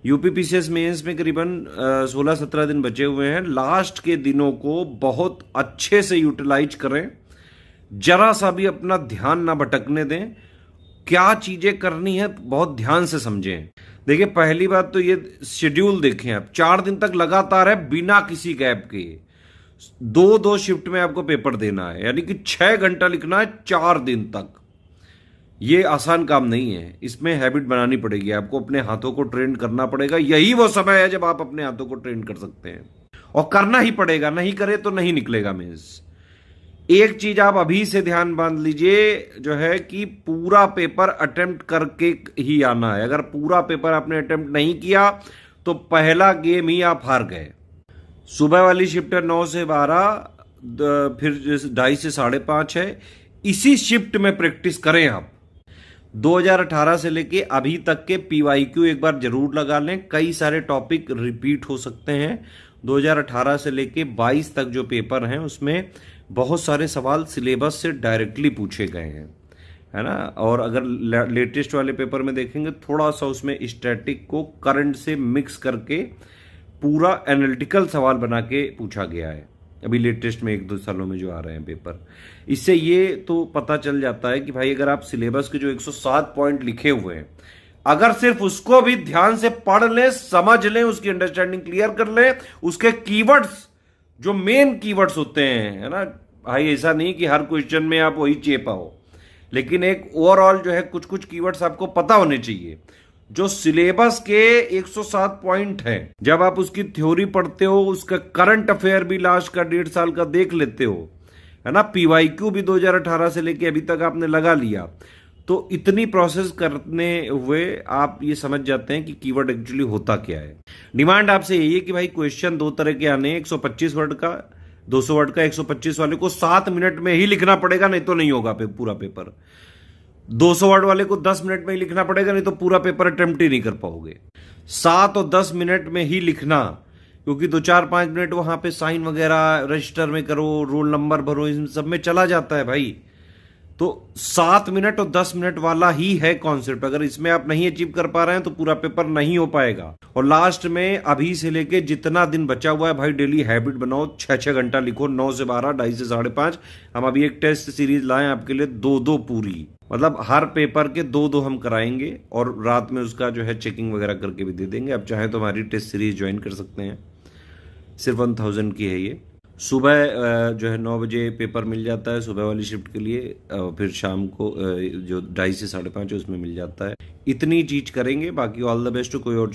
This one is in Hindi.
यूपी पीसीएस मेंस में करीबन 16-17 दिन बचे हुए हैं। लास्ट के दिनों को बहुत अच्छे से यूटिलाइज करें, जरा सा भी अपना ध्यान ना भटकने दें, क्या चीजें करनी है बहुत ध्यान से समझें। देखिए, पहली बात तो ये शेड्यूल देखें आप, 4 दिन तक लगातार है बिना किसी गैप के, 2-2 शिफ्ट में आपको पेपर देना है, यानी कि 6 घंटा लिखना है 4 दिन तक। ये आसान काम नहीं है, इसमें हैबिट बनानी पड़ेगी, आपको अपने हाथों को ट्रेन करना पड़ेगा। यही वो समय है जब आप अपने हाथों को ट्रेन कर सकते हैं, और करना ही पड़ेगा, नहीं करे तो नहीं निकलेगा मेंस। एक चीज आप अभी से ध्यान बांध लीजिए, जो है कि पूरा पेपर अटेम्प्ट करके ही आना है। अगर पूरा पेपर आपने अटेम्प्ट नहीं किया तो पहला गेम ही आप हार गए। सुबह वाली शिफ्ट 9 से 12, फिर 2:30 से 5:30 है। इसी शिफ्ट में प्रैक्टिस करें आप। 2018 से लेके अभी तक के पीवाईक्यू एक बार जरूर लगा लें, कई सारे टॉपिक रिपीट हो सकते हैं। 2018 से लेके 22 तक जो पेपर हैं उसमें बहुत सारे सवाल सिलेबस से डायरेक्टली पूछे गए हैं, है ना। और अगर लेटेस्ट वाले पेपर में देखेंगे, थोड़ा सा उसमें स्टैटिक को करंट से मिक्स करके पूरा एनालिटिकल सवाल बना के पूछा गया है, अभी लेटेस्ट में 1-2 सालों में जो आ रहे हैं पेपर। इससे ये तो पता चल जाता है कि भाई अगर आप सिलेबस के जो 107 पॉइंट लिखे हुए हैं, अगर सिर्फ उसको भी ध्यान से पढ़ लें, समझ लें, उसकी अंडरस्टैंडिंग क्लियर कर लें, उसके कीवर्ड्स जो मेन कीवर्ड्स होते हैं, है ना भाई, ऐसा नहीं कि हर क्वेश्चन में आप वही चेपा हो, लेकिन एक ओवरऑल जो है कुछ कुछ कीवर्ड्स आपको पता होने चाहिए। जो सिलेबस के 107 पॉइंट हैं, जब आप उसकी थ्योरी पढ़ते हो, उसका करंट अफेयर भी लास्ट का 1.5 साल का देख लेते हो, है ना, पीवाईक्यू भी 2018 से लेके अभी तक आपने लगा लिया, तो इतनी प्रोसेस करने हुए आप ये समझ जाते हैं कि कीवर्ड एक्चुअली होता क्या है। डिमांड आपसे यही है कि भाई क्वेश्चन 2 तरह के आने हैं, 125 वर्ड का, 200 वर्ड का। 125 वाले को 7 मिनट में ही लिखना पड़ेगा, नहीं तो नहीं होगा पूरा पेपर। 200 वर्ड वाले को 10 मिनट में ही लिखना पड़ेगा, नहीं तो पूरा पेपर अटेम्प्ट ही नहीं कर पाओगे। 7 और 10 मिनट में ही लिखना, क्योंकि 2-4-5 मिनट वहां पे साइन वगैरह रजिस्टर में करो, रोल नंबर भरो, इन सब में चला जाता है भाई। तो 7 मिनट और 10 मिनट वाला ही है कॉन्सेप्ट। अगर इसमें आप नहीं अचीव कर पा रहे हैं तो पूरा पेपर नहीं हो पाएगा। और लास्ट में अभी से लेके जितना दिन बचा हुआ है भाई, डेली हैबिट बनाओ, 6-6 घंटा लिखो, 9 से 12, 2:30 से 5:30। हम अभी एक टेस्ट सीरीज लाए आपके लिए, 2-2 पूरी, मतलब हर पेपर के 2-2 हम कराएंगे, और रात में उसका जो है चेकिंग वगैरह करके भी दे देंगे। आप चाहें तो हमारी टेस्ट सीरीज ज्वाइन कर सकते हैं, सिर्फ 1000 की है ये। सुबह जो है 9 बजे पेपर मिल जाता है सुबह वाली शिफ्ट के लिए, फिर शाम को जो 2:30 से 5:30 उसमें मिल जाता है। इतनी चीज करेंगे, बाकी ऑल द बेस्ट। कोई और